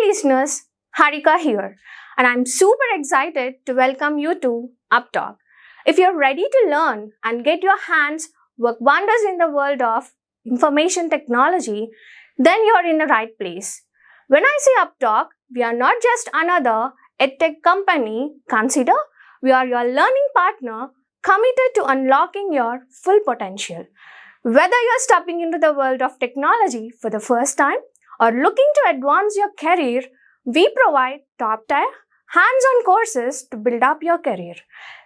listeners, Harika here, and I'm super excited to welcome you to UppTalk. If you're ready to learn and get your hands work wonders in the world of information technology, then you're in the right place. When I say UppTalk, we are not just another edtech company. Consider we are your learning partner committed to unlocking your full potential. Whether you're stepping into the world of technology for the first time or looking to advance your career, we provide top-tier, hands-on courses to build up your career.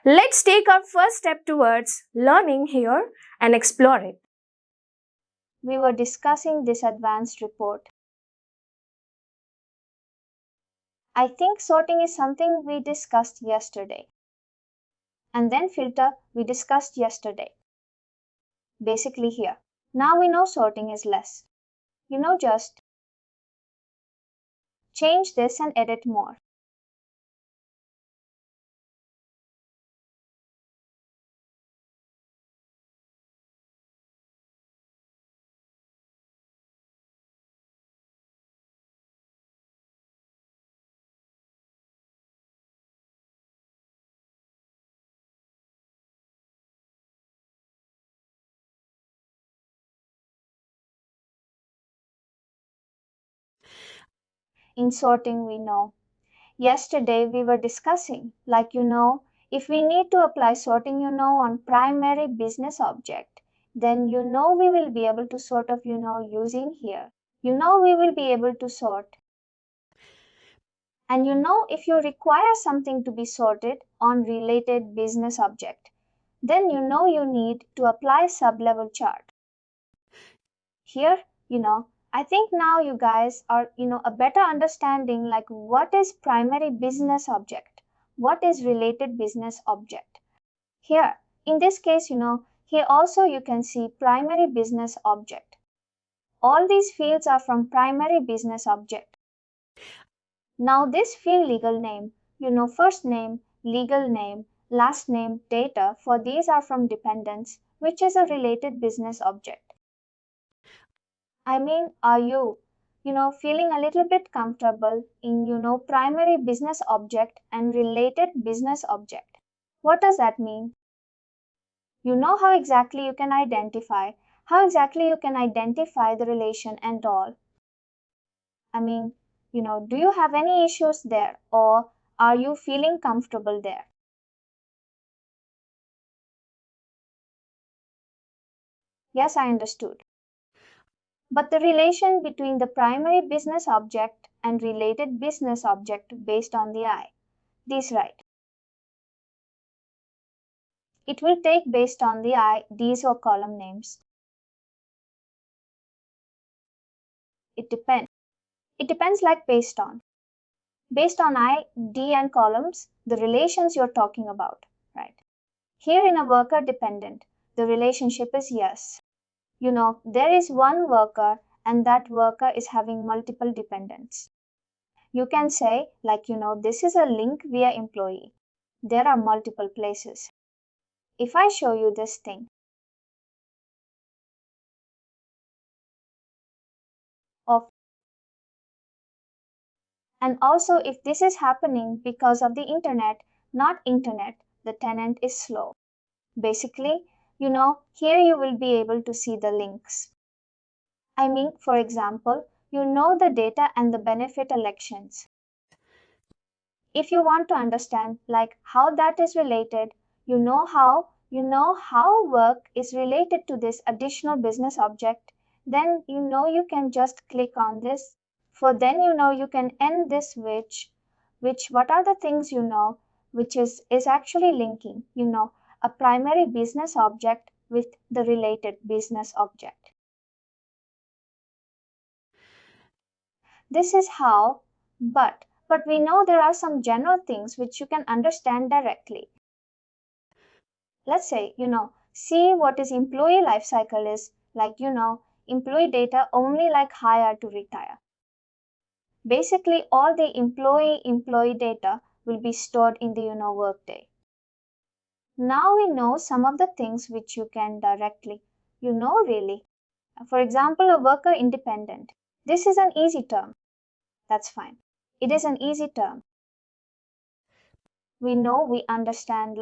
Let's take our first step towards learning here and explore it. We were discussing this advanced report. I think sorting is something we discussed yesterday. And then filter we discussed yesterday. Basically here. Now we know sorting is less. Just change this and edit more. In sorting we know. Yesterday we were discussing, if we need to apply sorting, on primary business object, then we will be able to sort of, using here. We will be able to sort. And if you require something to be sorted on related business object, then you need to apply sub-level chart. Here, I think now you guys are, a better understanding like what is primary business object, what is related business object. Here, in this case, here also you can see primary business object. All these fields are from primary business object. Now this field legal name, first name, legal name, last name, data, for these are from dependents, which is a related business object. I mean, are you, feeling a little bit comfortable in, primary business object and related business object? What does that mean? You know how exactly you can identify the relation and all. I mean, do you have any issues there or are you feeling comfortable there? Yes, I understood. But the relation between the primary business object and related business object based on the I. These right. It will take based on the I, these or column names. It depends. It depends like based on. Based on I, D and columns, the relations you're talking about, right? Here in a worker dependent, the relationship is yes. There is one worker and that worker is having multiple dependents. You can say this is a link via employee. There are multiple places. If I show you this thing, and also if this is happening because of the internet, not internet, the tenant is slow. Basically, here you will be able to see the links. I mean, for example, the data and the benefit elections. If you want to understand how that is related, how work is related to this additional business object, then you can just click on this. For then you can end this which what are the things which is actually linking a primary business object with the related business object. This is how, but we know there are some general things which you can understand directly. Let's say, see what is employee life cycle is, employee data only hire to retire. Basically, all the employee data will be stored in the Workday. Now we know some of the things which you can directly, really. For example, a worker independent. This is an easy term. That's fine. It is an easy term. We understand,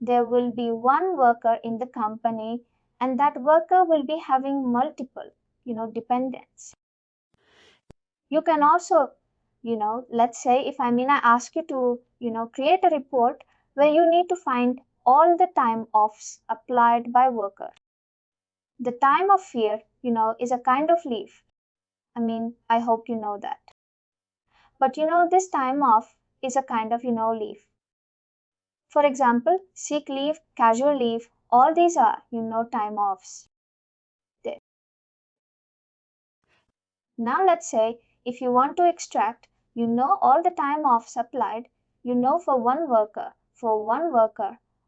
there will be one worker in the company and that worker will be having multiple, dependents. You can also, let's say if I ask you to, create a report where you need to find all the time offs applied by worker. The time of fear, is a kind of leave. I hope you know that. But this time off is a kind of, leave. For example, sick leave, casual leave, all these are, time offs. There. Now let's say if you want to extract, all the time offs applied, for one worker,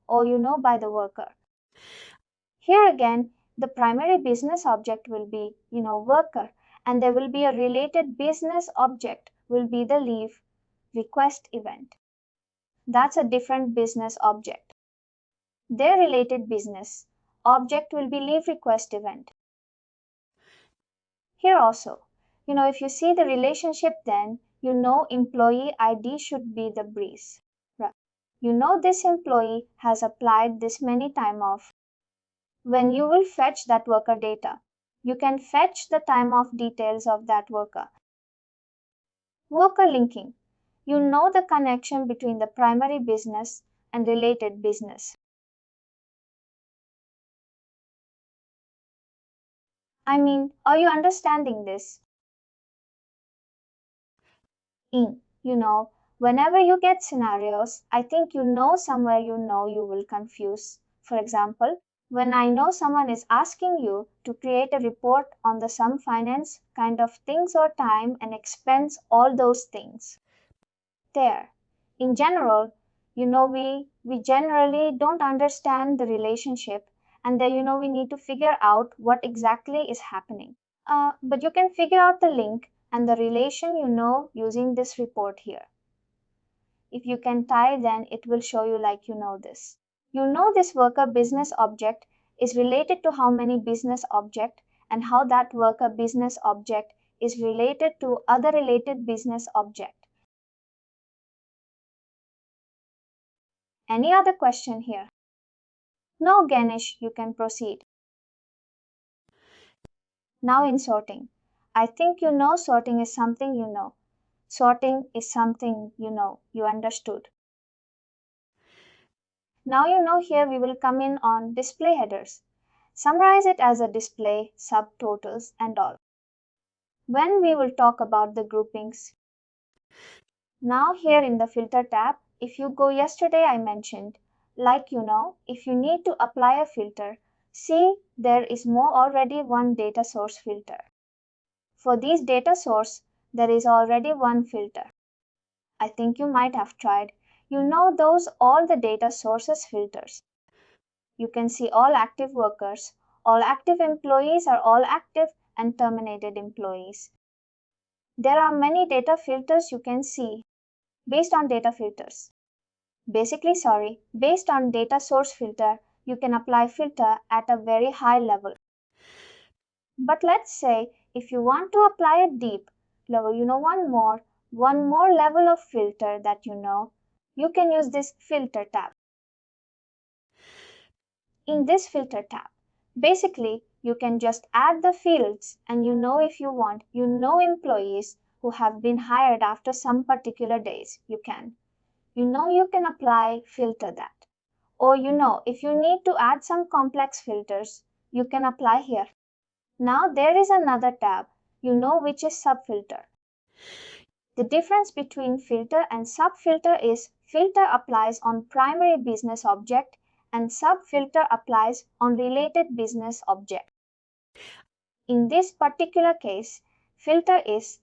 or by the worker. Here again, the primary business object will be, worker, and there will be a related business object will be the leave request event. That's a different business object. Their related business object will be leave request event. Here also, if you see the relationship, then employee ID should be the breeze. Right. This employee has applied this many time off. When you will fetch that worker data, you can fetch the time off details of that worker. Worker linking. The connection between the primary business and related business. Are you understanding this? Whenever you get scenarios, I think somewhere you will confuse. For example, when I know someone is asking you to create a report on the sum finance kind of things or time and expense, all those things. There. In general, we generally don't understand the relationship, and then we need to figure out what exactly is happening. But you can figure out the link and the relation using this report here. If you can tie, then it will show you this. This worker business object is related to how many business object and how that worker business object is related to other related business object. Any other question here? No, Ganesh, you can proceed. Now in sorting. I think sorting is something you know. Sorting is something you understood. Now here we will come in on display headers. Summarize it as a display, subtotals and all. When we will talk about the groupings. Now here in the filter tab, if you go yesterday I mentioned, if you need to apply a filter, see there is already one data source filter. For these data source, there is already one filter. I think you might have tried. Those all the data sources filters. You can see all active workers, all active employees are all active and terminated employees. There are many data filters you can see based on data filters. Based on data source filter, you can apply filter at a very high level. But let's say if you want to apply a deep level, one more level of filter that you can use this filter tab. In this filter tab, basically you can just add the fields and if you want, employees who have been hired after some particular days, you can. You can apply filter that. Or if you need to add some complex filters, you can apply here. Now there is another tab, which is subfilter. The difference between filter and subfilter is filter applies on primary business object and subfilter applies on related business object. In this particular case, filter is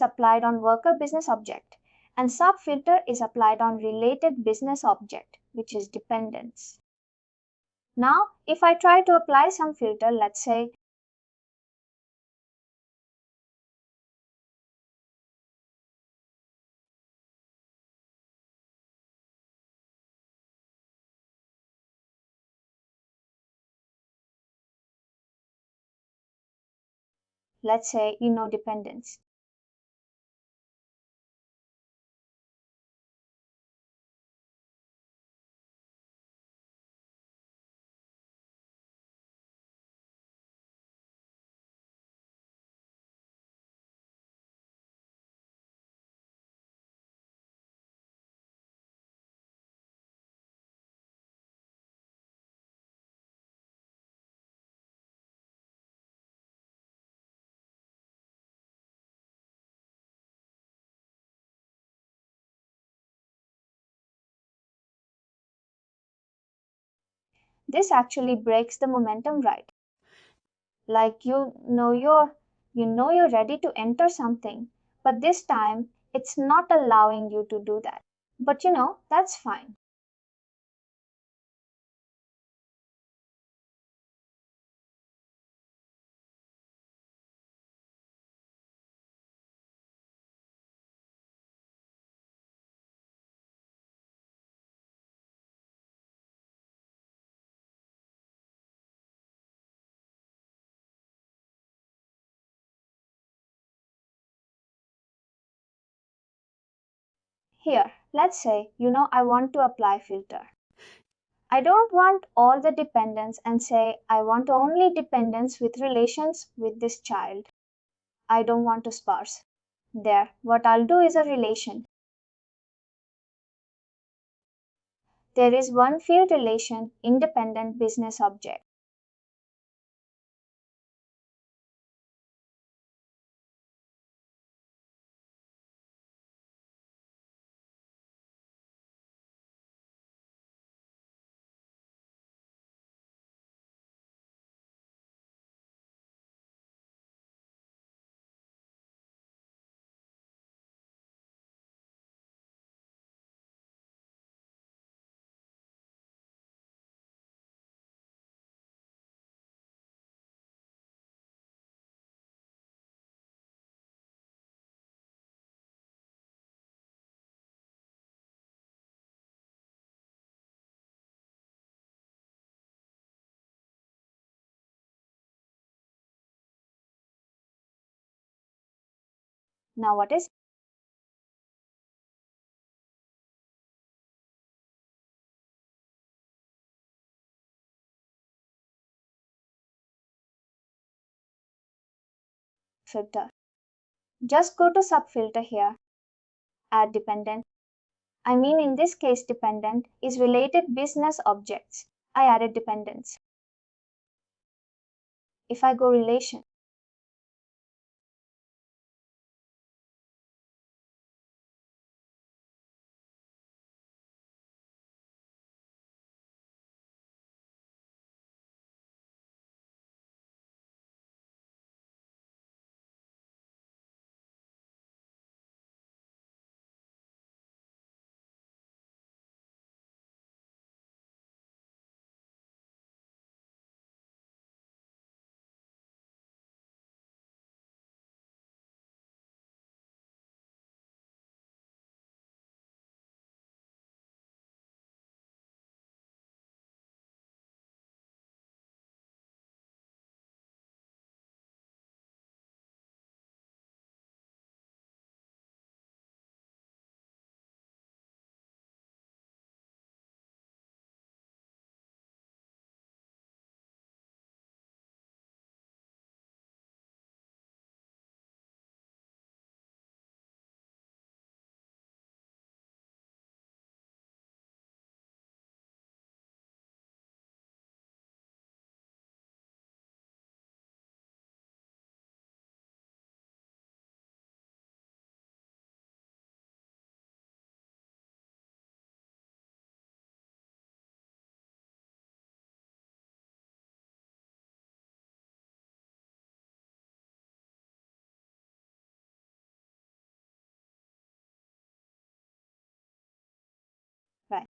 applied on worker business object and subfilter is applied on related business object, which is dependents. Now, if I try to apply some filter, let's say dependence. This actually breaks the momentum, right? Like you know you're ready to enter something, but this time it's not allowing you to do that. But that's fine. Here, let's say I want to apply filter. I don't want all the dependents and say I want only dependents with relations with this child. I don't want to sparse. There, what I'll do is a relation. There is one field relation, independent business object. Now what is filter? Just go to subfilter here, add dependent. I mean in this case dependent is related business objects. I added dependents. If I go relation, right?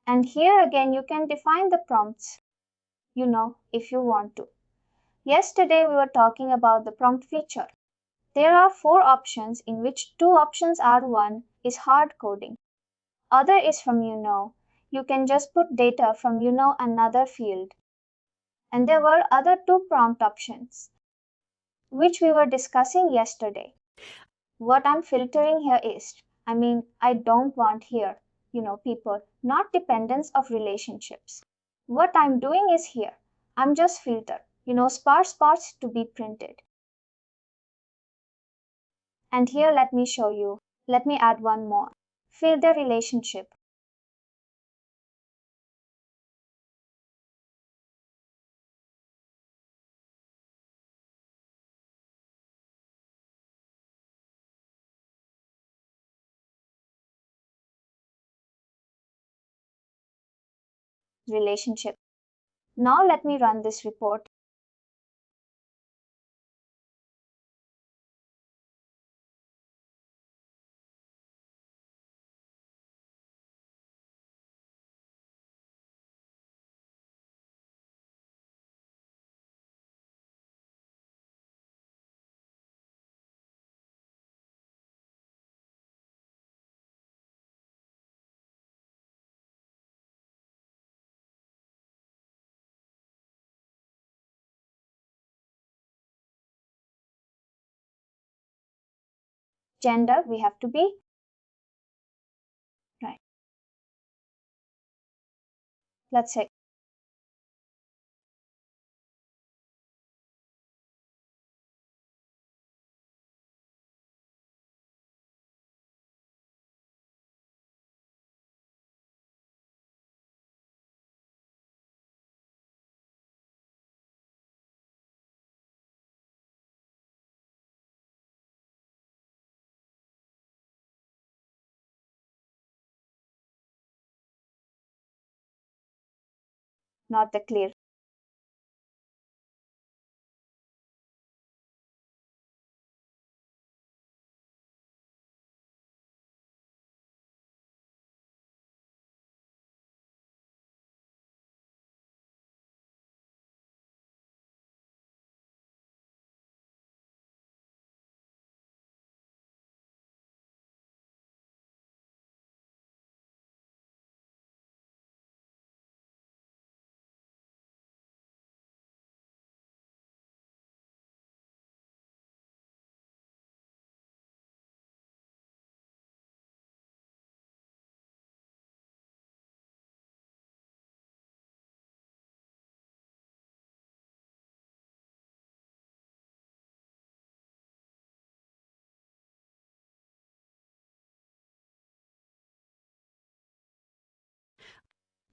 And here again you can define the prompts, if you want to. Yesterday we were talking about the prompt feature. There are 4 options in which 2 options are one is hard coding. Other is from you can just put data from another field. And there were other two prompt options, which we were discussing yesterday. What I'm filtering here is, I don't want here, people, not dependence of relationships. What I'm doing is here, I'm just filter, sparse spots to be printed. And here, let me show you. Let me add one more. Fill the relationship. Relationship. Now let me run this report. Gender, we have to be right. Let's say not the clear.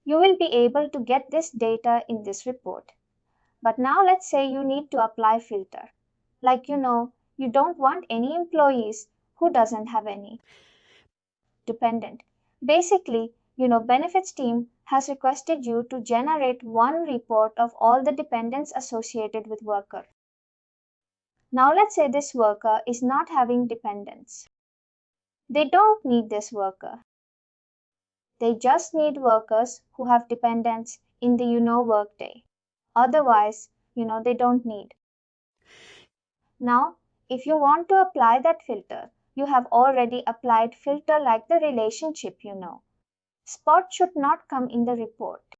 You will be able to get this data in this report. But now let's say you need to apply filter. Like you don't want any employees who doesn't have any dependent. Basically, benefits team has requested you to generate one report of all the dependents associated with worker. Now let's say this worker is not having dependents. They don't need this worker. They just need workers who have dependents in the Workday. Otherwise, they don't need. Now, if you want to apply that filter, you have already applied filter like the relationship. Spot should not come in the report.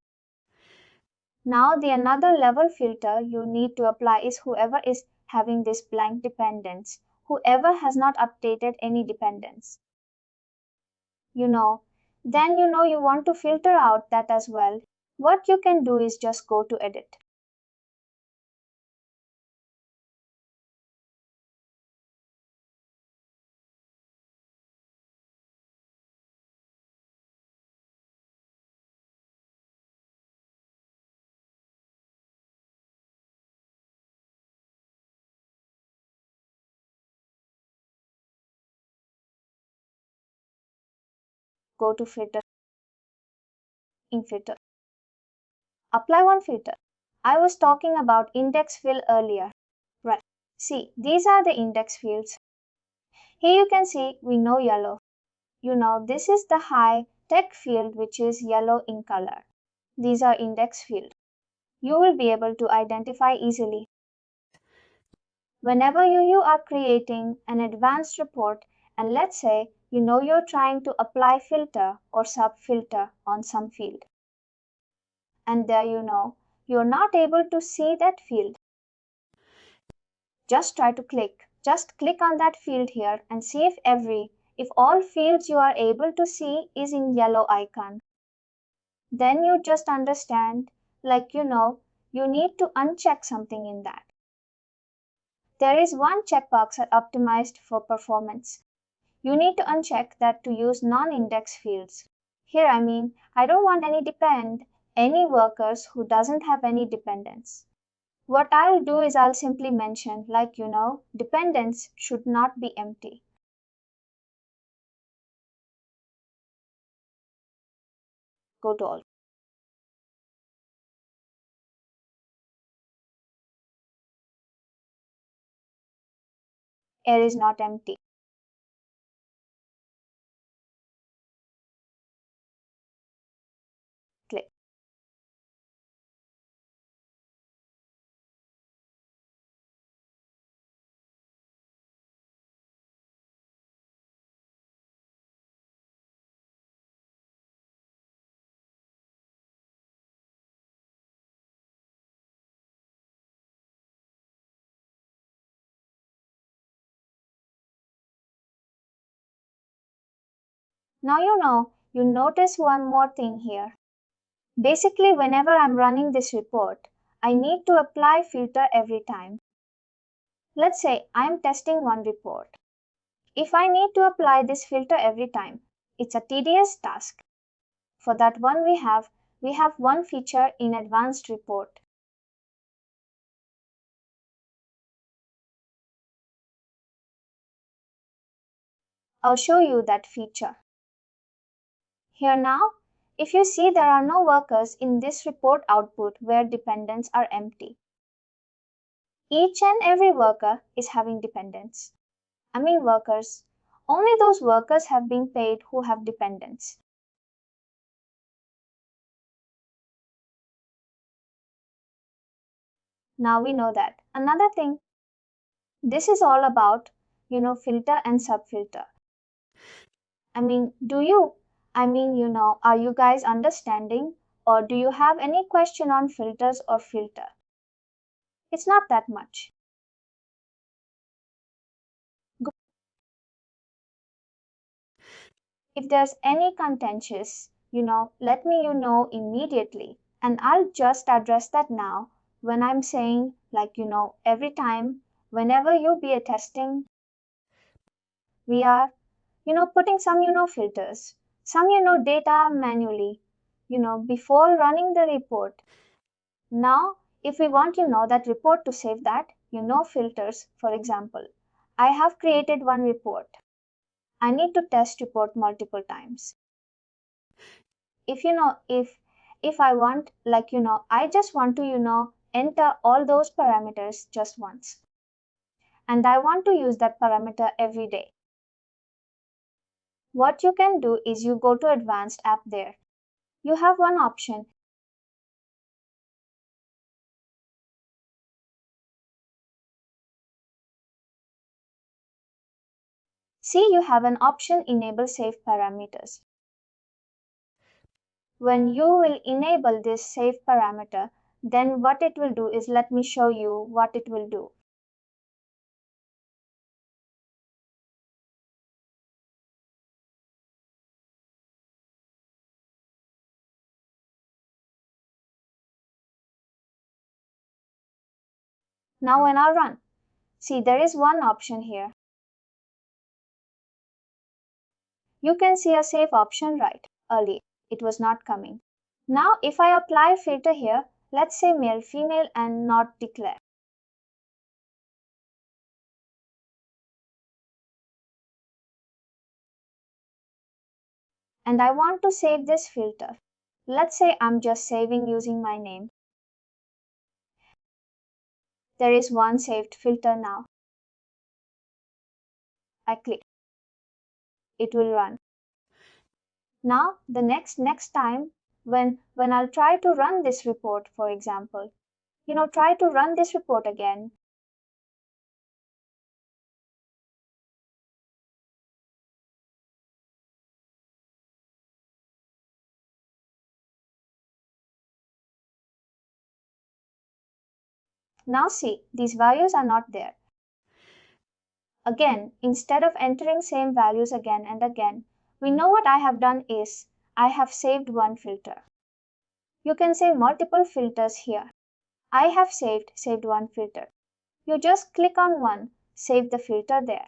Now, the another level filter you need to apply is whoever is having this blank dependents, whoever has not updated any dependents. Then you want to filter out that as well. What you can do is just go to edit. Go to filter, in filter. Apply one filter. I was talking about index field earlier. Right. See, these are the index fields. Here you can see we know yellow. This is the high tech field which is yellow in color. These are index field. You will be able to identify easily. Whenever you are creating an advanced report, and let's say you know you're trying to apply filter or sub-filter on some field. And there you know, you're not able to see that field. Just click on that field here and see if all fields you are able to see is in yellow icon. Then you just understand, you need to uncheck something in that. There is one checkbox optimized for performance. You need to uncheck that to use non-index fields. Here I don't want any workers who doesn't have any dependents. What I'll do is I'll simply mention dependents should not be empty. Go to all. Air is not empty. Click. Now you notice one more thing here. Basically, whenever I'm running this report, I need to apply filter every time. Let's say I'm testing one report. If I need to apply this filter every time, it's a tedious task. For that one we have one feature in advanced report. I'll show you that feature. Here now, if you see there are no workers in this report output where dependents are empty. Each and every worker is having dependents. Workers. Only those workers have been paid who have dependents. Now we know that. Another thing, this is all about, filter and subfilter. Are you guys understanding, or do you have any question on filters or filter? It's not that much. If there's any contentious, let me know immediately, and I'll just address that now when I'm saying, every time, whenever you be a testing, we are, putting some, filters, some, data manually, before running the report. Now, if we want, that report to save that, filters, for example, I have created one report. I need to test report multiple times. If if I want, I just want to, enter all those parameters just once. And I want to use that parameter every day. What you can do is you go to advanced app there. You have one option. See, you have an option enable save parameters. When you will enable this save parameter, then what it will do is, let me show you what it will do. Now when I run, see there is one option here. You can see a save option right. Earlier, it was not coming. Now if I apply filter here, let's say male, female and not declare. And I want to save this filter. Let's say I'm just saving using my name. There is one saved filter now. I click. It will run. Now the next time when I'll try to run this report, for example, try to run this report again. Now see, these values are not there. Again, instead of entering same values again and again, we know what I have done is I have saved one filter. You can save multiple filters here. I have saved one filter. You just click on one, save the filter there.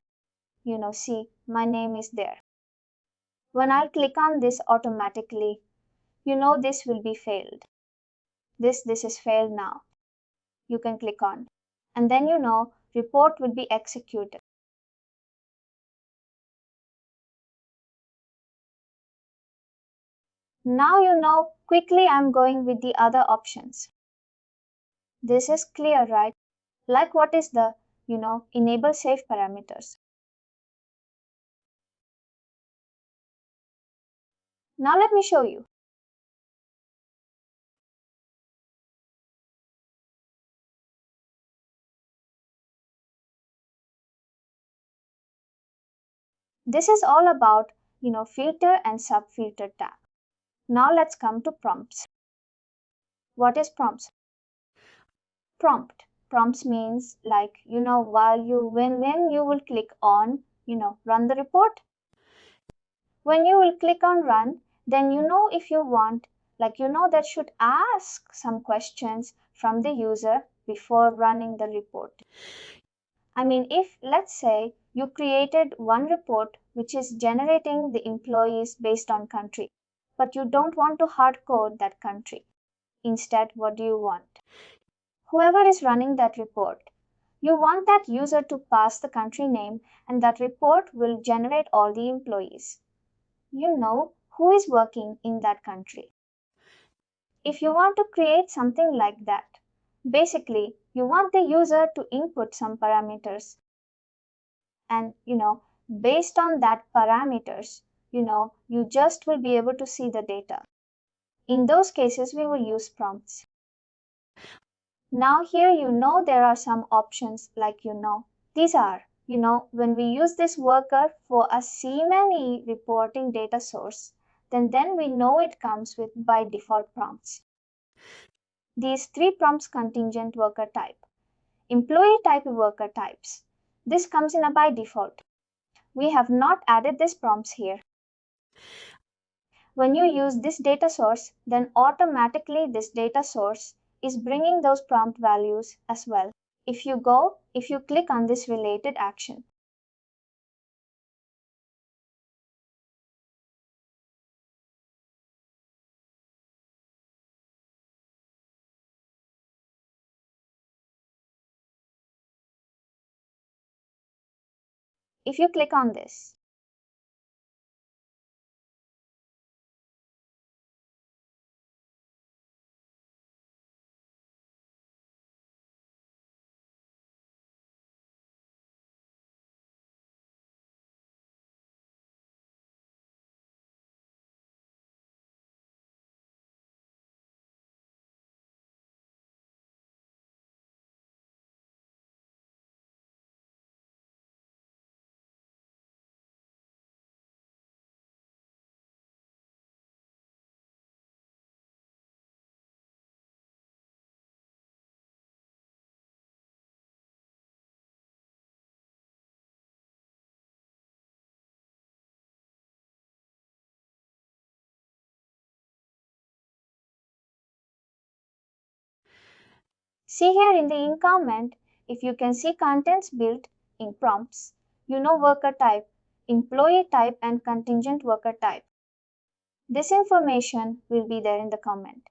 See, my name is there. When I'll click on this automatically, this will be failed. This is failed now. You can click on. And then report will be executed. Now quickly I'm going with the other options. This is clear, right? Like what is the, enable save parameters. Now let me show you. This is all about, filter and sub-filter tab. Now let's come to prompts. What is prompts? Prompts means like, when you will click on, run the report. When you will click on run, then if you want, that should ask some questions from the user before running the report. I mean, if let's say you created one report which is generating the employees based on country, but you don't want to hard code that country. Instead, what do you want? Whoever is running that report, you want that user to pass the country name and that report will generate all the employees. You know who is working in that country. If you want to create something like that, basically you want the user to input some parameters and based on that parameters, you just will be able to see the data. In those cases, we will use prompts. Now here there are some options like these are when we use this worker for a CMNE reporting data source, then we know it comes with by default prompts. These three prompts: contingent worker type, employee type worker types. This comes in a by default. We have not added these prompts here. When you use this data source, then automatically this data source is bringing those prompt values as well. If you click on this related action, if you click on this, see here in the in comment, if you can see contents built in prompts, worker type, employee type, and contingent worker type. This information will be there in the comment.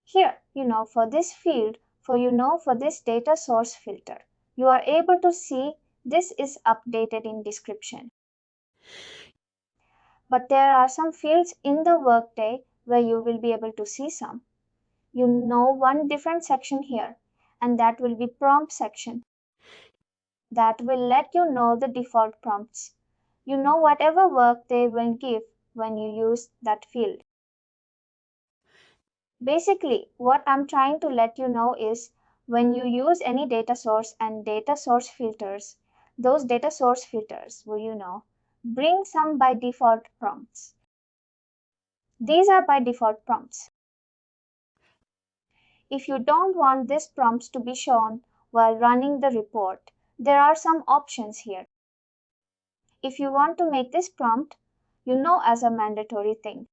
Here, for this field, for this data source filter, you are able to see this is updated in description. But there are some fields in the Workday where you will be able to see some. One different section here, and that will be prompt section. That will let you know the default prompts. Whatever work they will give when you use that field. Basically, what I'm trying to let you know is when you use any data source and data source filters, those data source filters will, bring some by default prompts. These are by default prompts. If you don't want these prompts to be shown while running the report, there are some options here. If you want to make this prompt, as a mandatory thing,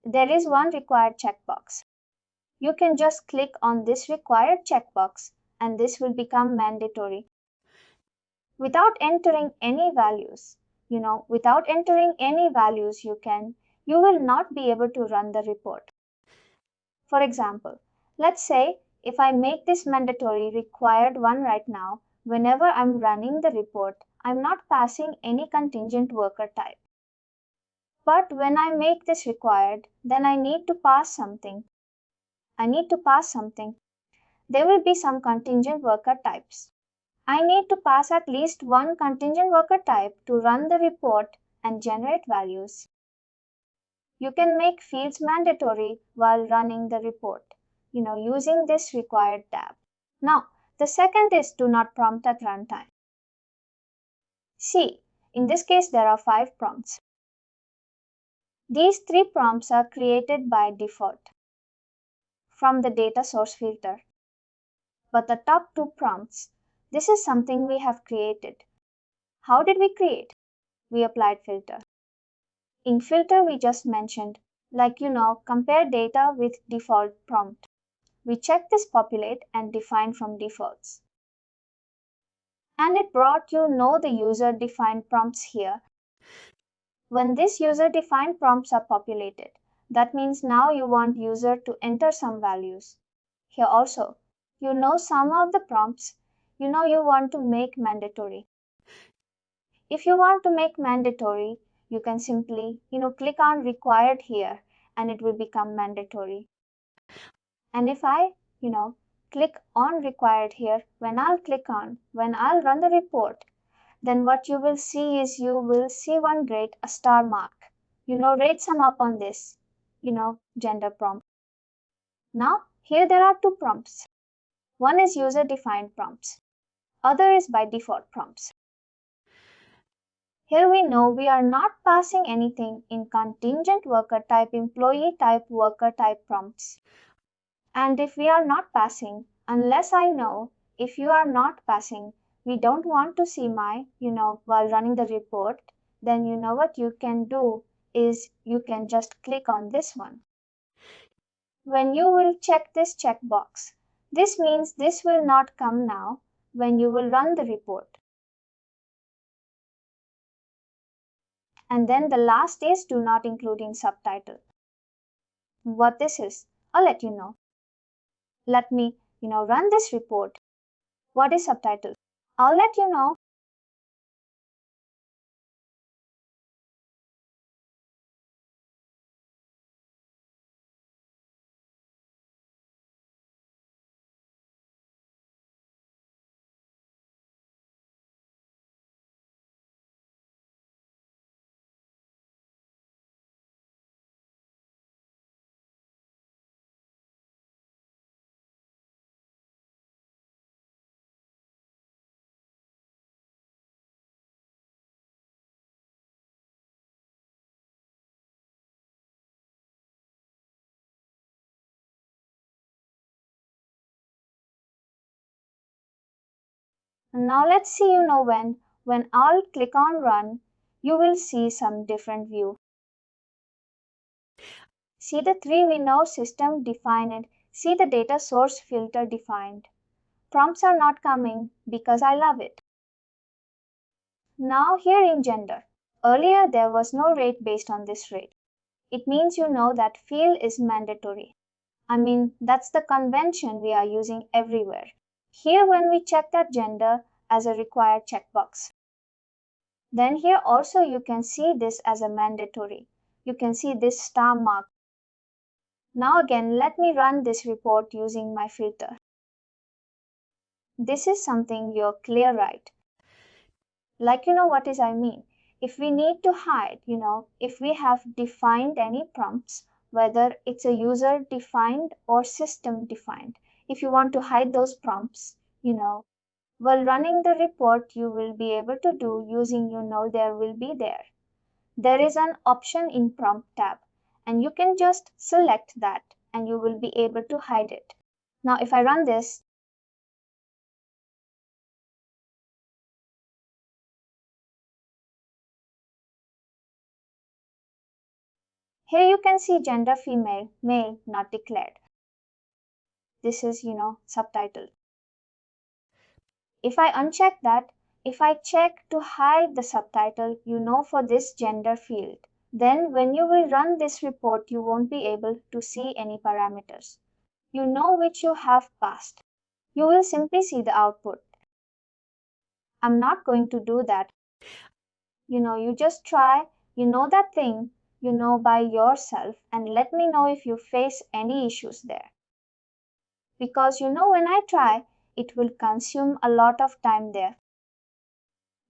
there is one required checkbox. You can just click on this required checkbox and this will become mandatory. Without entering any values, you will not be able to run the report. For example, let's say if I make this mandatory required one right now, whenever I'm running the report, I'm not passing any contingent worker type. But when I make this required, then I need to pass something. There will be some contingent worker types. I need to pass at least one contingent worker type to run the report and generate values. You can make fields mandatory while running the report, using this required tab. Now, the second is do not prompt at runtime. See, in this case there are 5 prompts. These 3 prompts are created by default from the data source filter. But the top 2 prompts, this is something we have created. How did we create? We applied filter. In filter we just mentioned, compare data with default prompt. We check this populate and define from defaults. And it brought the user defined prompts here. When this user defined prompts are populated, that means now you want user to enter some values. Here also, some of the prompts, you want to make mandatory. If you want to make mandatory, you can simply, click on required here and it will become mandatory. And if I, click on required here, when I'll run the report, then what you will see is you will see one grade, a star mark. Rate sum up on this, gender prompt. Now, here there are 2 prompts. One is user-defined prompts. Other is by default prompts. Here we know we are not passing anything in contingent worker type, employee type, worker type prompts. And if we are not passing, unless I know if you are not passing, we don't want to see my, while running the report, then what you can do is you can just click on this one. When you will check this checkbox, this means this will not come now when you will run the report. And then the last is do not include in subtitle. What this is, I'll let you know. Let me, run this report. What is subtitle? I'll let you know. And now let's see, when I'll click on run, you will see some different view. See the 3 we know system defined. See the data source filter defined. Prompts are not coming because I love it. Now here in gender, earlier there was no rate based on this rate. It means that field is mandatory. That's the convention we are using everywhere. Here when we check that gender as a required checkbox. Then here also you can see this as a mandatory. You can see this star mark. Now again, let me run this report using my filter. This is something you're clear, right? What is I mean? If we need to hide, if we have defined any prompts, whether it's a user defined or system defined, if you want to hide those prompts, while running the report, you will be able to do using, there will be there. There is an option in prompt tab and you can just select that and you will be able to hide it. Now if I run this, here you can see gender female, male not declared. This is, subtitle. If I uncheck that, if I check to hide the subtitle, for this gender field, then when you will run this report, you won't be able to see any parameters. You know which you have passed. You will simply see the output. I'm not going to do that. You just try, that thing, by yourself and let me know if you face any issues there. Because when I try, it will consume a lot of time there.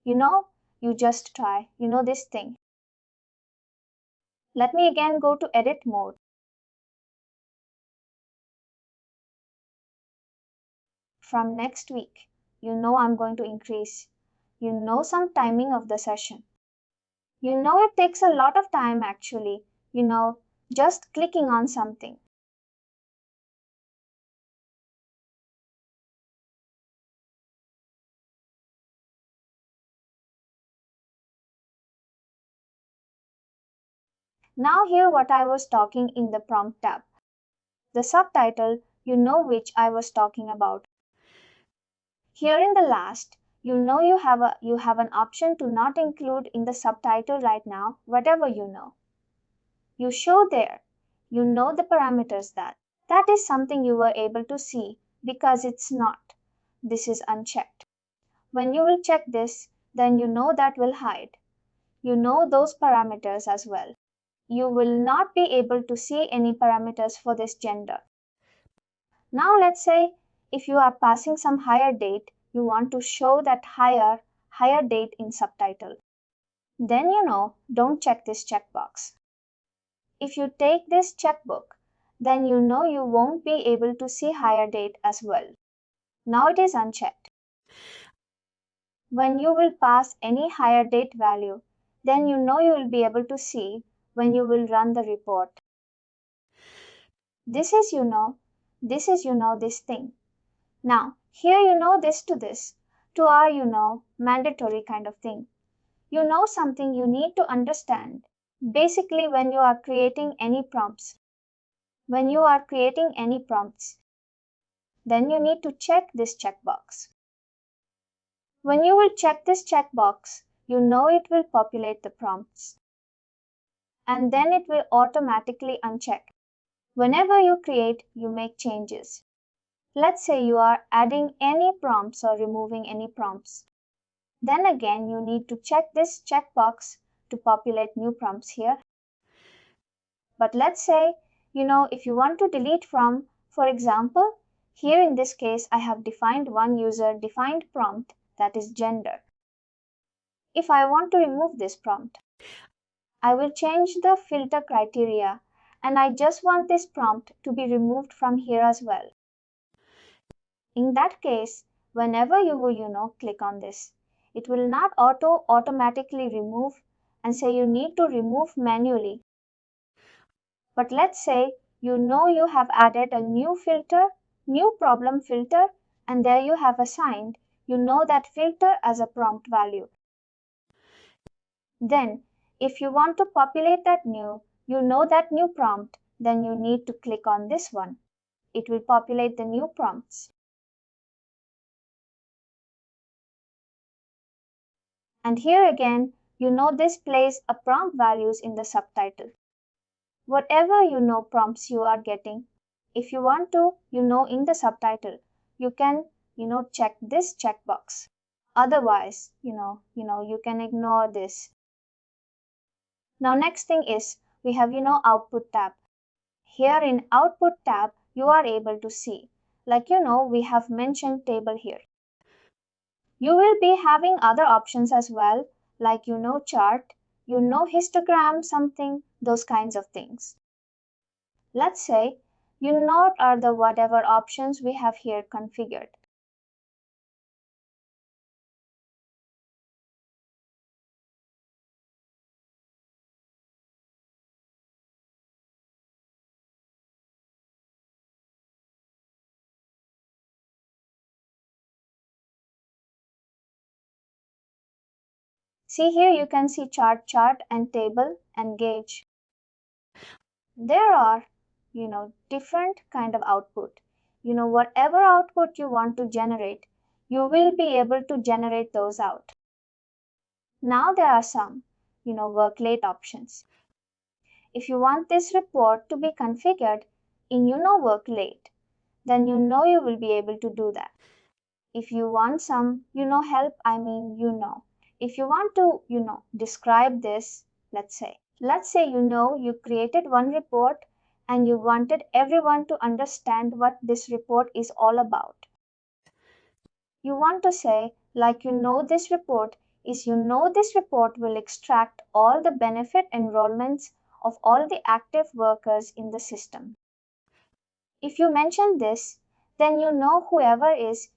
You know, you just try, this thing. Let me again go to edit mode. From next week, I'm going to increase, some timing of the session. It takes a lot of time actually, just clicking on something. Now here what I was talking in the prompt tab. The subtitle, which I was talking about. Here in the last, you have an option to not include in the subtitle right now whatever you know. You show there, the parameters that is something you were able to see because it's not. This is unchecked. When you will check this, then that will hide. Those parameters as well. You will not be able to see any parameters for this gender. Now let's say if you are passing some higher date, you want to show that higher date in subtitle. Then don't check this checkbox. If you take this checkbook, then you won't be able to see higher date as well. Now it is unchecked. When you will pass any higher date value, then you will be able to see when you will run the report. This is this thing. Now, here this to our mandatory kind of thing. Something you need to understand. Basically, when you are creating any prompts, then you need to check this checkbox. When you will check this checkbox, it will populate the prompts. And then it will automatically uncheck. Whenever you create, you make changes. Let's say you are adding any prompts or removing any prompts. Then again, you need to check this checkbox to populate new prompts here. But let's say, if you want to delete from, for example, here in this case, I have defined one user defined prompt that is gender. If I want to remove this prompt, I will change the filter criteria and I just want this prompt to be removed from here as well. In that case, whenever you will, click on this, it will not automatically remove and say you need to remove manually. But let's say you have added a new filter, new problem filter, and there you have assigned, that filter as a prompt value. Then, if you want to populate that that new prompt, then you need to click on this one. It will populate the new prompts. And here again, this plays a prompt values in the subtitle. Whatever prompts you are getting, if you want to, in the subtitle, you can, check this checkbox. Otherwise, you can ignore this. Now next thing is we have, output tab. Here in output tab, you are able to see, like, we have mentioned table here. You will be having other options as well, like, chart, histogram, something, those kinds of things. Let's say, are the whatever options we have here configured. See here, you can see chart and table and gauge. There are, different kind of output. Whatever output you want to generate, you will be able to generate those out. Now there are some, work late options. If you want this report to be configured in work late, then you will be able to do that. If you want some, help, if you want to, describe this, let's say you created one report and you wanted everyone to understand what this report is all about. You want to say, like, this report will extract all the benefit enrollments of all the active workers in the system. If you mention this, then whoever is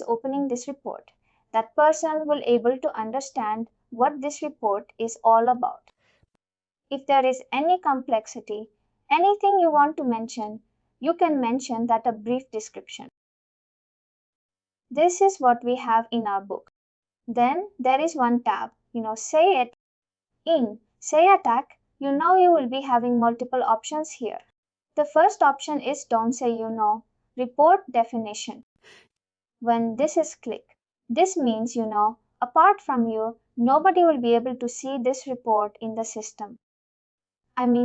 opening this report, that person will able to understand what this report is all about. If there is any complexity, anything you want to mention, you can mention that a brief description. This is what we have in our book. Then there is one tab, say it. In say attack, you will be having multiple options here. The first option is don't say report definition. When this is clicked, this means apart from you, nobody will be able to see this report in the system.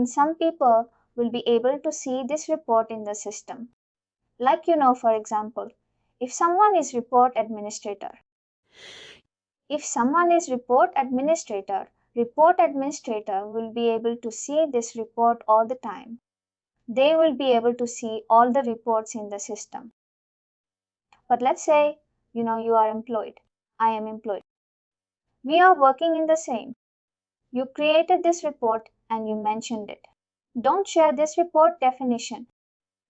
Some people will be able to see this report in the system. Like for example, if someone is report administrator. If someone is report administrator will be able to see this report all the time. They will be able to see all the reports in the system. But let's say, you are employed. I am employed. We are working in the same. You created this report and you mentioned it. Don't share this report definition.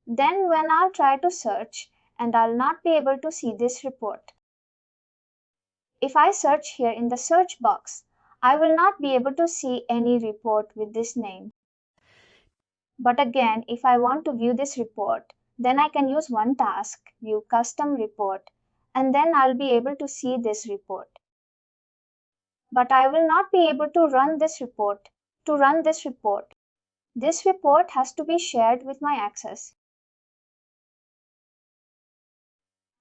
Then when I'll try to search and I'll not be able to see this report. If I search here in the search box, I will not be able to see any report with this name. But again, if I want to view this report, then I can use one task, view custom report, and then I'll be able to see this report. But I will not be able to run this report. To run this report has to be shared with my access.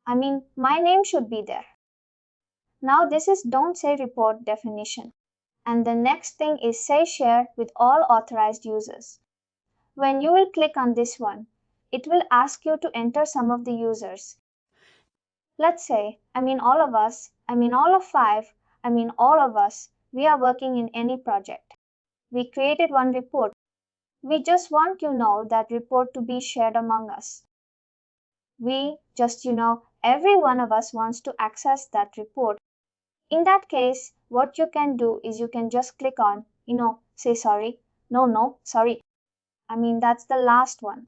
My name should be there. Now this is don't say report definition. And the next thing is say share with all authorized users. When you will click on this one, it will ask you to enter some of the users. Let's say, all of us, all of five, all of us, we are working in any project. We created one report. We just want that report to be shared among us. We just, every one of us wants to access that report. In that case, what you can do is you can just click on, say sorry. No, sorry. That's the last one.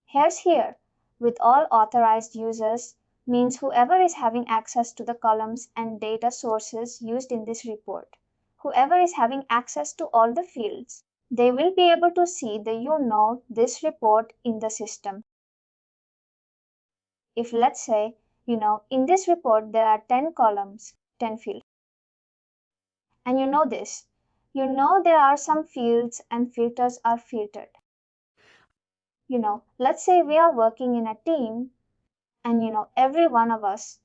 Here's here, with all authorized users, means whoever is having access to the columns and data sources used in this report. Whoever is having access to all the fields, they will be able to see this report in the system. If let's say, in this report there are 10 columns, 10 fields. And there are some fields and filters are filtered. Let's say we are working in a team and every one of us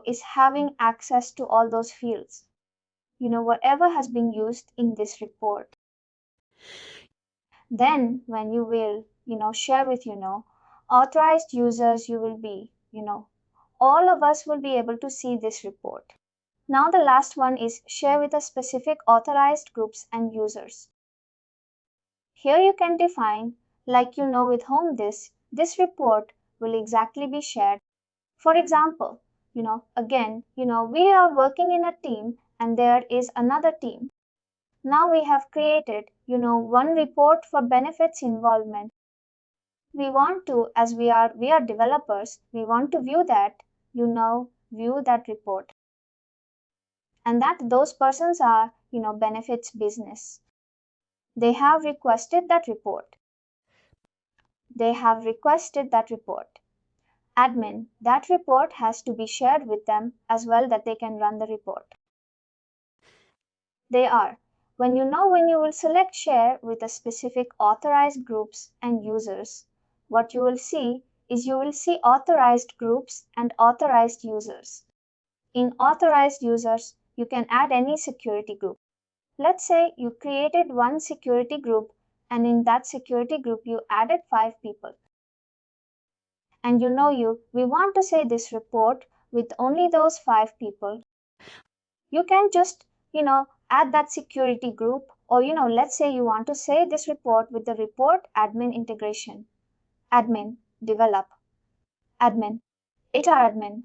is having access to all those fields, whatever has been used in this report. Then when you will share with authorized users, you will be all of us will be able to see this report. Now the last one is share with a specific authorized groups and users. Here you can define, like with whom this report will exactly be shared. For example, again, we are working in a team and there is another team. Now we have created, one report for benefits involvement. We want to, as we are developers, we want to view that, view that report. And that those persons are, benefits business. They have requested that report. Admin, that report has to be shared with them as well that they can run the report. They are when you will select share with a specific authorized groups and users, what you will see is you will see authorized groups and authorized users. In authorized users, you can add any security group. Let's say you created one security group and in that security group you added 5 people. And we want to say this report with only those 5 people. You can just, add that security group or, let's say you want to say this report with the report admin integration, admin, develop, admin, HR admin.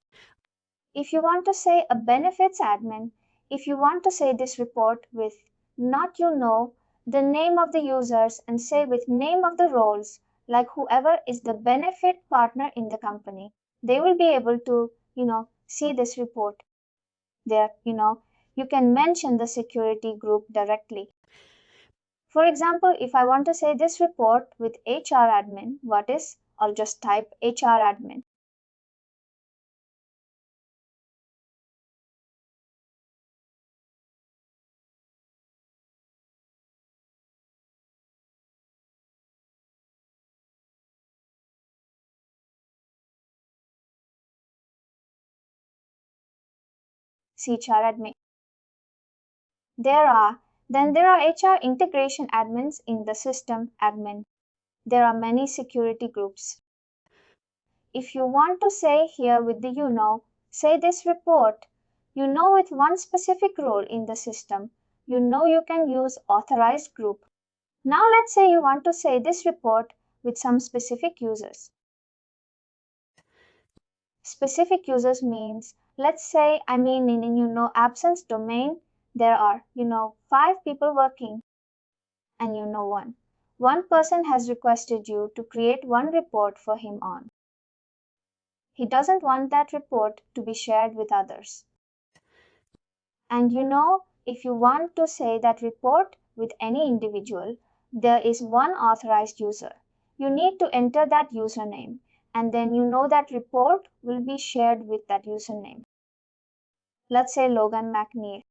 If you want to say a benefits admin, if you want to say this report with not the name of the users and say with name of the roles, like whoever is the benefit partner in the company, they will be able to, see this report. There, you can mention the security group directly. For example, if I want to say this report with HR admin, I'll just type HR admin. CHR admin. There are there are HR integration admins in the system admin. There are many security groups. If you want to say here with the say this report, with one specific role in the system, you can use authorized group. Now let's say you want to say this report with some specific users. Specific users means, let's say, in absence domain, there are, 5 people working and one person has requested you to create one report for him on. He doesn't want that report to be shared with others. And if you want to say that report with any individual, there is one authorized user. You need to enter that username and then that report will be shared with that username. Let's say Logan McNeil.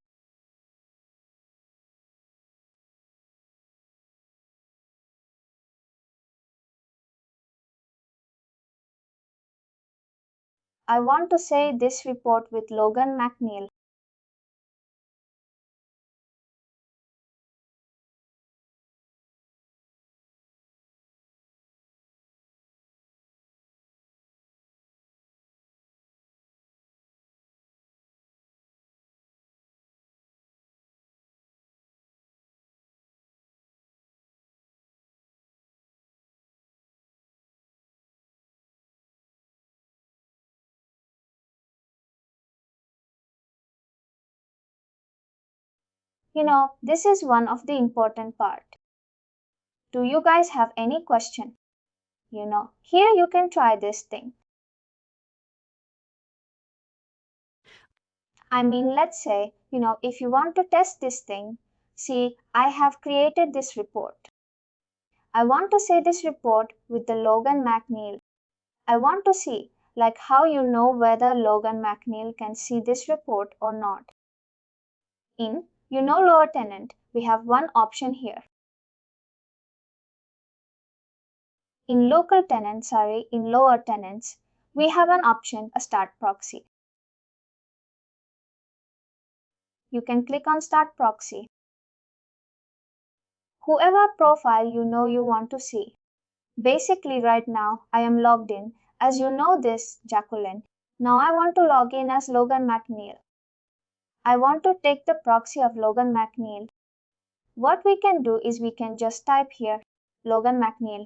I want to say this report with Logan McNeil. This is one of the important part. Do you guys have any question? Here you can try this thing. Let's say, if you want to test this thing, see, I have created this report. I want to say this report with the Logan McNeil. I want to see, like how whether Logan McNeil can see this report or not. In, lower tenant, we have one option here. In lower tenants, we have an option, a start proxy. You can click on start proxy. Whoever profile you want to see. Basically right now I am logged in as this Jacqueline. Now I want to log in as Logan McNeil. I want to take the proxy of Logan McNeil. What we can do is we can just type here Logan McNeil.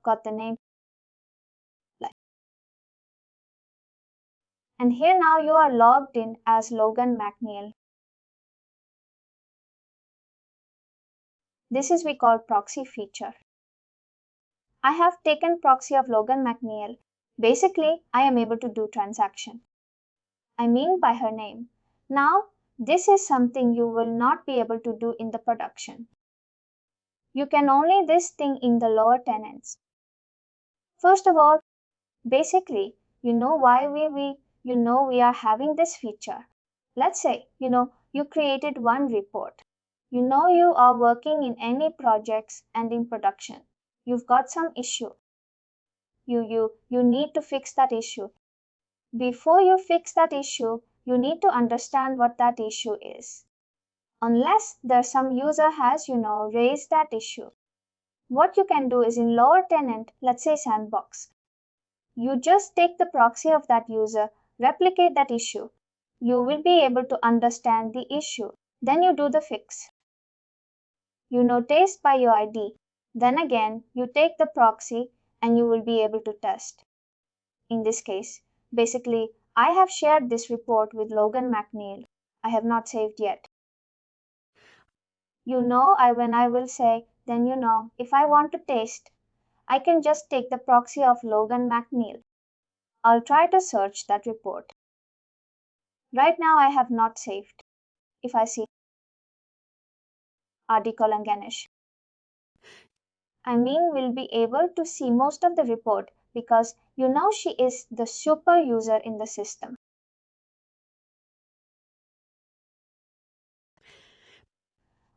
Got the name. And here now you are logged in as Logan McNeil. This is we call proxy feature. I have taken proxy of Logan McNeil. Basically, I am able to do transaction. By her name. Now, this is something you will not be able to do in the production. You can only this thing in the lower tenants. First of all, why we are having this feature. Let's say, you You created one report. You know you are working in any projects and in production. You've got some issue. You need to fix that issue. Before you fix that issue, you need to understand what that issue is. Unless there's some user has, raised that issue. What you can do is in lower tenant, let's say sandbox, you just take the proxy of that user, replicate that issue. You will be able to understand the issue. Then you do the fix. You notate by your ID. Then again, you take the proxy and you will be able to test. In this case, basically, I have shared this report with Logan McNeil. I have not saved yet. When I will say, then if I want to test, I can just take the proxy of Logan McNeil. I'll try to search that report. Right now I have not saved. If I see RD colon Ganesh, we'll be able to see most of the report because she is the super user in the system.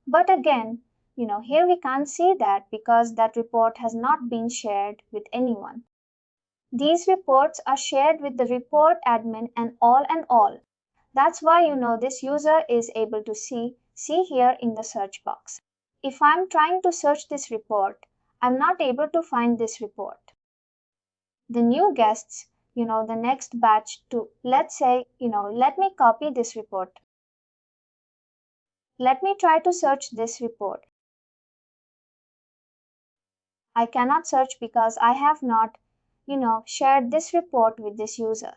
But again, here we can't see that because that report has not been shared with anyone. These reports are shared with the report admin and all. That's why this user is able to see here in the search box. If I'm trying to search this report, I'm not able to find this report. The new guests, the next batch to, let's say, let me copy this report. Let me try to search this report. I cannot search because I have not, shared this report with this user.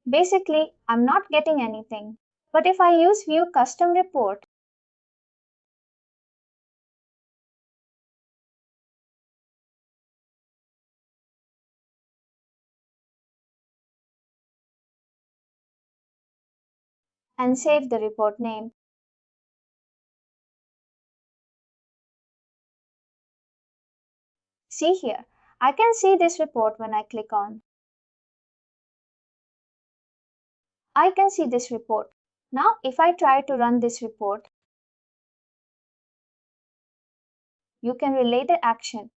Basically, I'm not getting anything. But if I use view custom report, and save the report name, see here, I can see this report when I click on. I can see this report. Now, if I try to run this report, you can relate the action.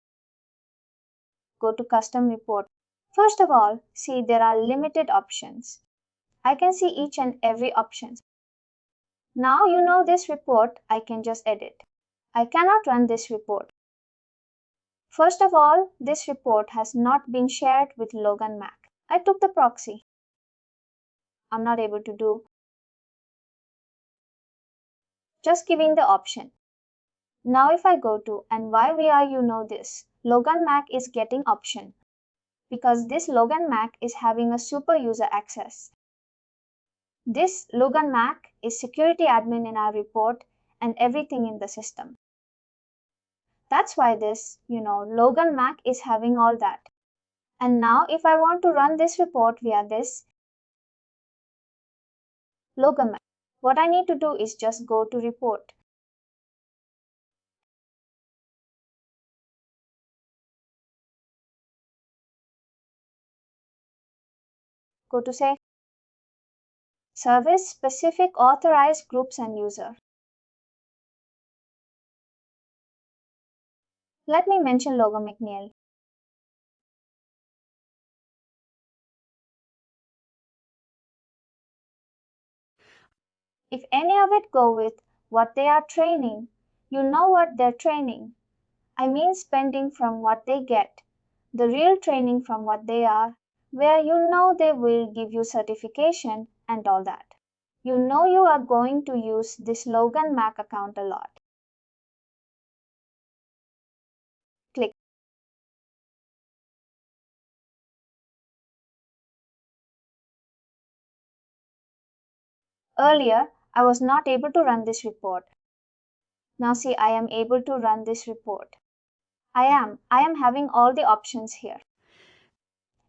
Go to custom report. First of all, see there are limited options. I can see each and every option. Now this report, I can just edit. I cannot run this report. First of all, this report has not been shared with Logan Mac. I took the proxy. I'm not able to do. Just giving the option. Now if I go to and why we are this, Logan Mac is getting option because this Logan Mac is having a super user access. This Logan Mac is security admin in our report and everything in the system. That's why this, Logan Mac is having all that. And now if I want to run this report via this Logan Mac, what I need to do is just go to report. Go to say service specific authorized groups and user. Let me mention Logan McNeil. If any of it go with what they are training, you know what they're training. Spending from what they get, the real training from what they are, where they will give you certification and all that. You are going to use this Logan Mac account a lot. Click. Earlier, I was not able to run this report. Now see, I am able to run this report. I am having all the options here.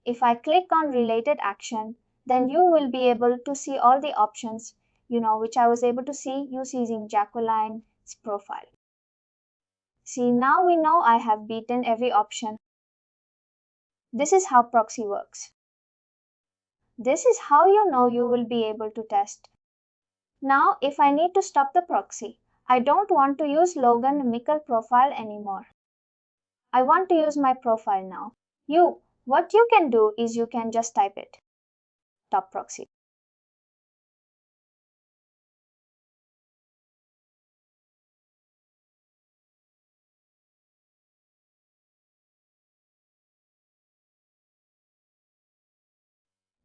If I click on related action, then you will be able to see all the options, which I was able to see using Jacqueline's profile. See, now we know I have beaten every option. This is how proxy works. This is how you will be able to test. Now, if I need to stop the proxy, I don't want to use Logan Mickle profile anymore. I want to use my profile now. What you can do is you can just type it. Stop proxy.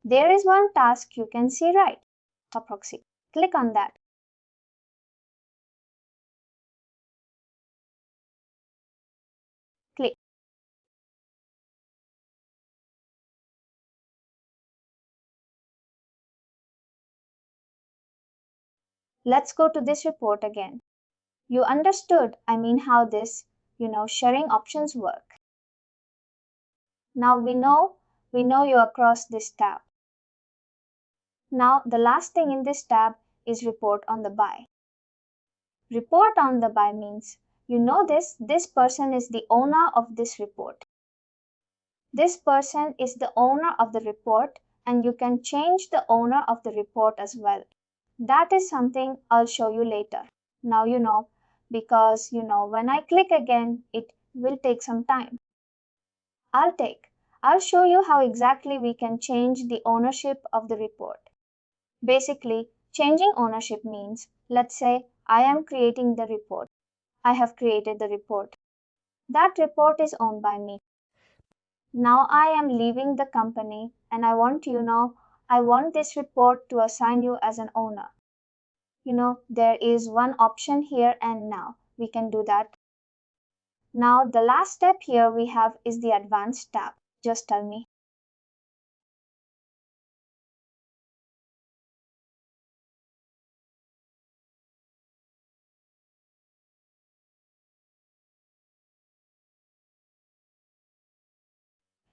There is one task you can see right. Stop proxy. Click on that. Click. Let's go to this report again. You understood, how this, sharing options work. Now we know you across this tab. Now the last thing in this tab is report on the buy. Report on the buy means this person is the owner of this report. This person is the owner of the report and you can change the owner of the report as well. That is something I'll show you later. Now you know because when I click again it will take some time. I'll show you how exactly we can change the ownership of the report. Basically, changing ownership means, let's say I am creating the report. I have created the report. That report is owned by me. Now I am leaving the company and I want this report to assign you as an owner. There is one option here and now. We can do that. Now the last step here we have is the advanced tab. Just tell me.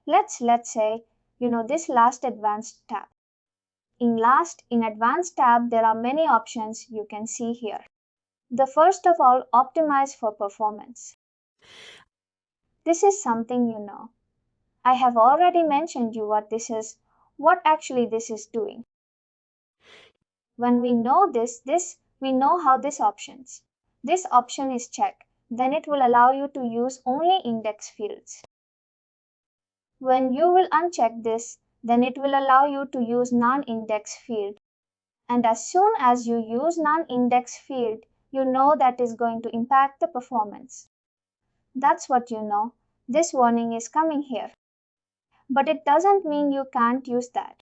Let's say, this last advanced tab. In advanced tab, there are many options you can see here. The first of all, optimize for performance. This is something you know. I have already mentioned you what actually this is doing. When we know we know how this option is checked. Then it will allow you to use only index fields. When you will uncheck this, then it will allow you to use non-index field. And as soon as you use non-index field, you know that is going to impact the performance. That's what you know. This warning is coming here. But it doesn't mean you can't use that.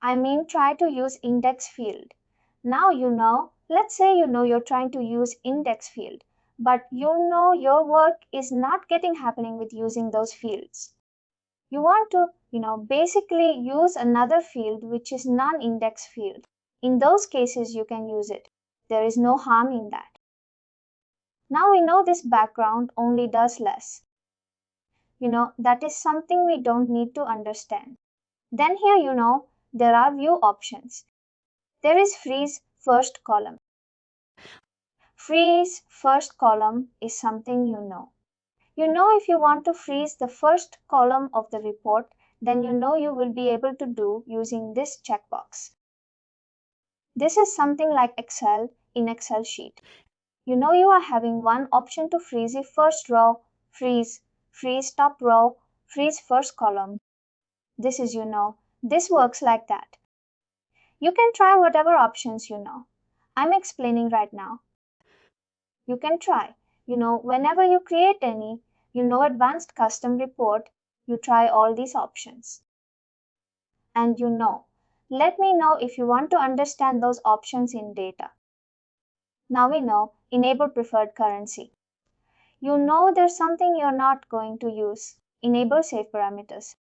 Try to use index field. Now let's say you're trying to use index field, but your work is not getting happening with using those fields. You want to, basically use another field which is non-index field. In those cases, you can use it. There is no harm in that. Now we know this background only does less. That is something we don't need to understand. Then here, there are view options. There is freeze first column. Freeze first column is something you know. If you want to freeze the first column of the report, then you will be able to do using this checkbox. This is something like Excel in Excel sheet. You are having one option to freeze the first row, freeze top row, freeze first column. This is this works like that. You can try whatever options I'm explaining right now. You can try. Whenever you create any, advanced custom report, you try all these options. And let me know if you want to understand those options in data. Now we know enable preferred currency. There's something you're not going to use. Enable save parameters.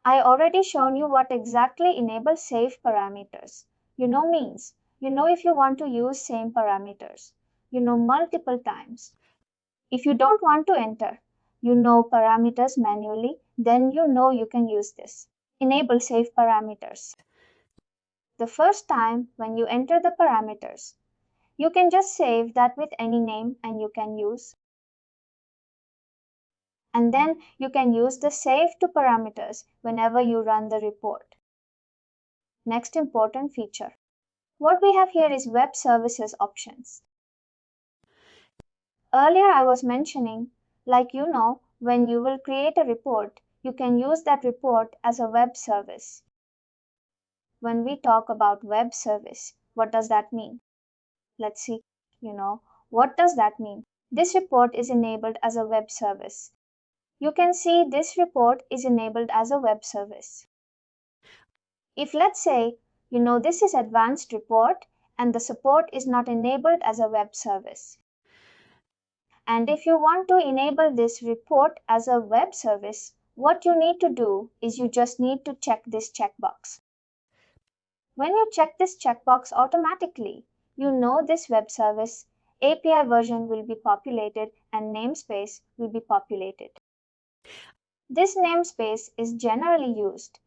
I already shown you what exactly enable save parameters. Means, if you want to use same parameters, multiple times. If you don't want to enter, parameters manually, then you can use this. Enable save parameters. The first time when you enter the parameters, you can just save that with any name and you can use. And then you can use the save to parameters whenever you run the report. Next important feature. What we have here is web services options. Earlier I was mentioning, when you will create a report, you can use that report as a web service. When we talk about web service, what does that mean? Let's see, what does that mean? This report is enabled as a web service. You can see this report is enabled as a web service. If let's say, this is advanced report and the support is not enabled as a web service. And if you want to enable this report as a web service, what you need to do is you just need to check this checkbox. When you check this checkbox automatically, this web service API version will be populated and namespace will be populated. This namespace is generally used,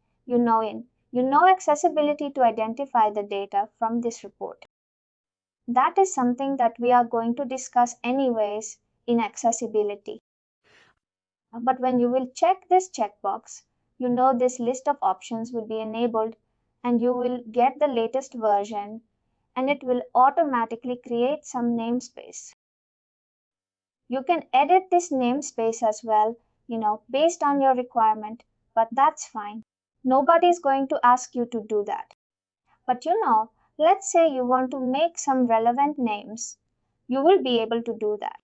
accessibility to identify the data from this report. That is something that we are going to discuss anyways in accessibility. But when you will check this checkbox, this list of options will be enabled and you will get the latest version and it will automatically create some namespace. You can edit this namespace as well, based on your requirement, but that's fine. Nobody is going to ask you to do that. But let's say you want to make some relevant names, you will be able to do that.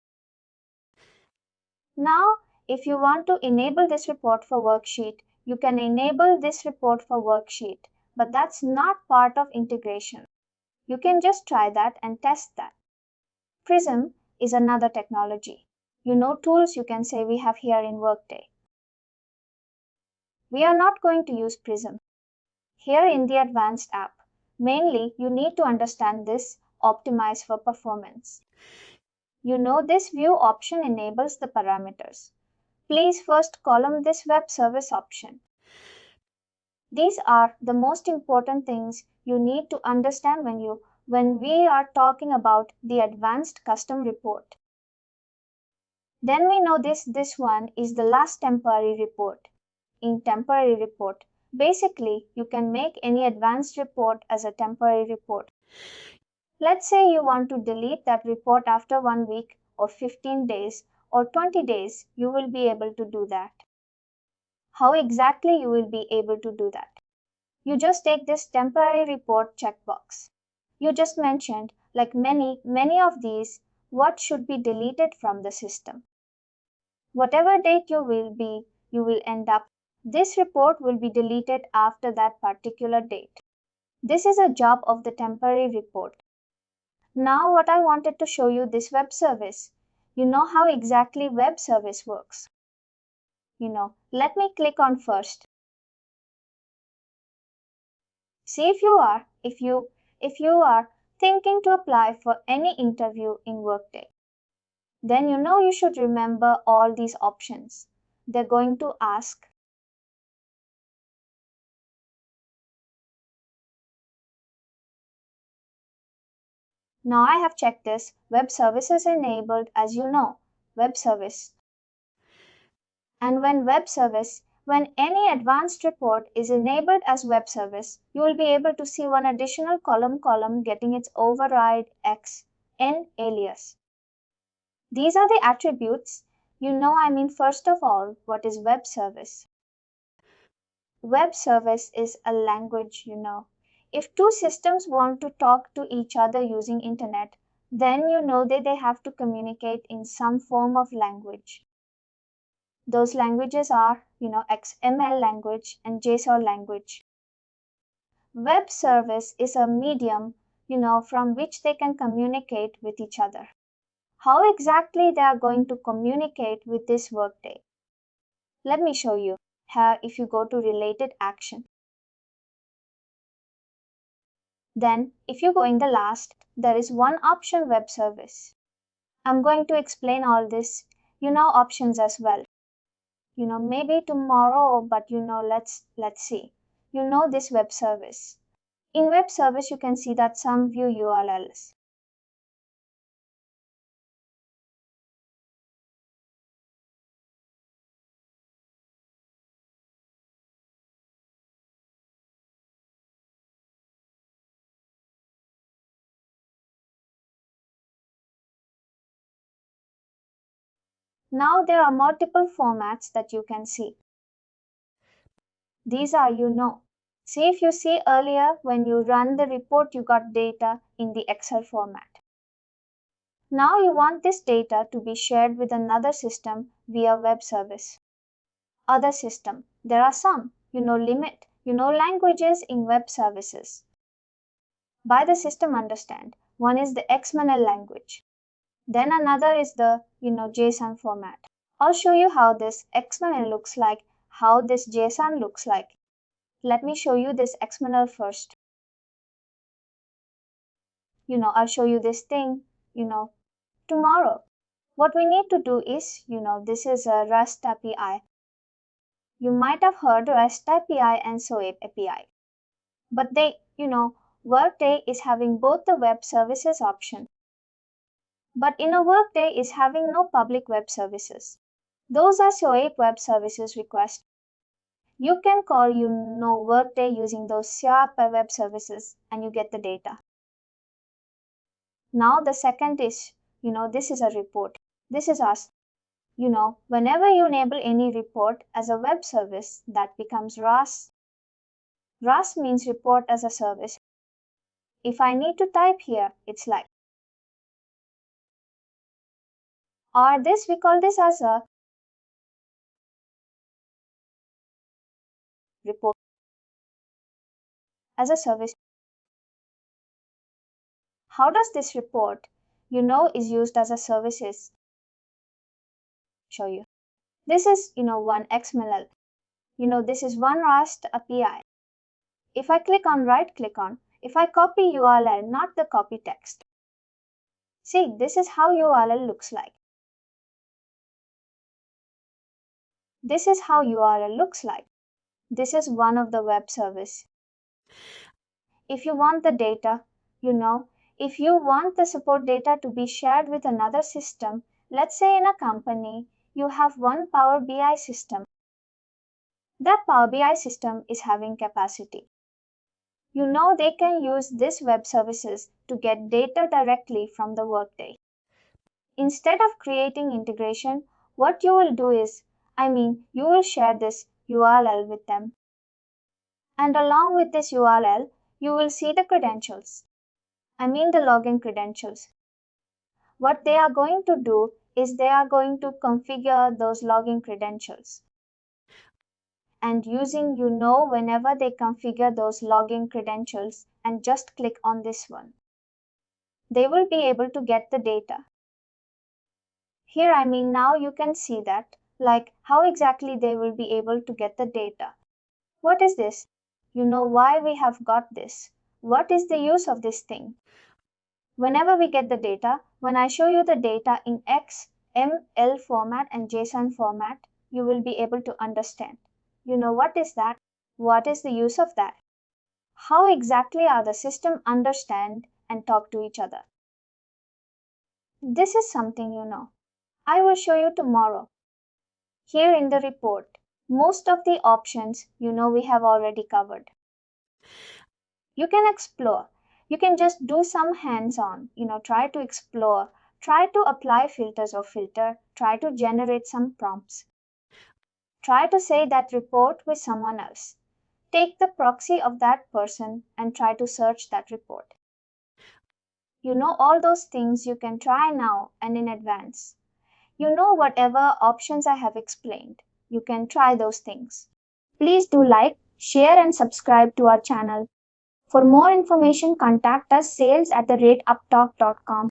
Now, if you want to enable this report for worksheet, you can enable this report for worksheet, but that's not part of integration. You can just try that and test that. Prism is another technology. Tools you can say we have here in Workday. We are not going to use Prism. Here in the advanced app, mainly you need to understand this optimize for performance. This view option enables the parameters. Please first column this web service option. These are the most important things you need to understand when we are talking about the advanced custom report. Then we know this one is the last temporary report. In temporary report, basically you can make any advanced report as a temporary report. Let's say you want to delete that report after 1 week or 15 days or 20 days, you will be able to do that. How exactly you will be able to do that? You just take this temporary report checkbox. You just mentioned, like many of these, what should be deleted from the system. Whatever date you will end up, this report will be deleted after that particular date. This is a job of the temporary report. Now what I wanted to show you this web service. You know how exactly web service works. Let me click on first. See if you are thinking to apply for any interview in Workday. Then you should remember all these options. They're going to ask Now I have checked this. Web services enabled, as you know, web service. And when any advanced report is enabled as web service, you will be able to see one additional column getting its override X in alias. These are the attributes. First of all, what is web service? Web service is a language, If two systems want to talk to each other using internet, then they have to communicate in some form of language. Those languages are, XML language and JSON language. Web service is a medium, from which they can communicate with each other. How exactly they are going to communicate with this Workday? Let me show you. Here, if you go to related action, then if you go in the last, there is one option web service. I'm going to explain all this, options as well. Maybe tomorrow, but let's see. This web service. In web service, you can see that some view URLs. Now there are multiple formats that you can see. These are See if you see earlier when you run the report you got data in the Excel format. Now you want this data to be shared with another system via web service. Other system. There are some, limit, languages in web services. By the system understand, one is the XML language. Then another is the, JSON format. I'll show you how this XML looks like, how this JSON looks like. Let me show you this XML first. I'll show you this thing, tomorrow. What we need to do is, this is a REST API. You might have heard REST API and SOAP API. But Workday is having both the web services option. But Workday is having no public web services. Those are SOAP web services requests. You can call, Workday using those SOAP web services and you get the data. Now the second is, this is a report. This is us. Whenever you enable any report as a web service, that becomes RaaS. RaaS means report as a service. If I need to type here, it's like. Or this, we call this as a report as a service. How does this report, is used as a service? Show you. This is, one XML. This is one REST API. If I click on if I copy URL, not the copy text. See, this is how URL looks like. This is how URL looks like. This is one of the web service. If you want the data, if you want the support data to be shared with another system, let's say in a company, you have one Power BI system. That Power BI system is having capacity. They can use this web services to get data directly from the Workday. Instead of creating integration, what you will do is, you will share this URL with them. And along with this URL, you will see the credentials. The login credentials. What they are going to do is they are going to configure those login credentials. And using, whenever they configure those login credentials and just click on this one, they will be able to get the data. Here, now you can see that, like how exactly they will be able to get the data. What is this? Why we have got this. What is the use of this thing? Whenever we get the data, when I show you the data in XML format and JSON format, you will be able to understand. What is that? What is the use of that? How exactly are the system understand and talk to each other? This is something I will show you tomorrow. Here in the report, most of the options we have already covered. You can explore. You can just do some hands-on, try to explore, try to apply filters or filter, try to generate some prompts. Try to say that report with someone else. Take the proxy of that person and try to search that report. All those things you can try now and in advance. Whatever options I have explained, you can try those things. Please do like, share and subscribe to our channel. For more information, contact us sales@uptalk.com.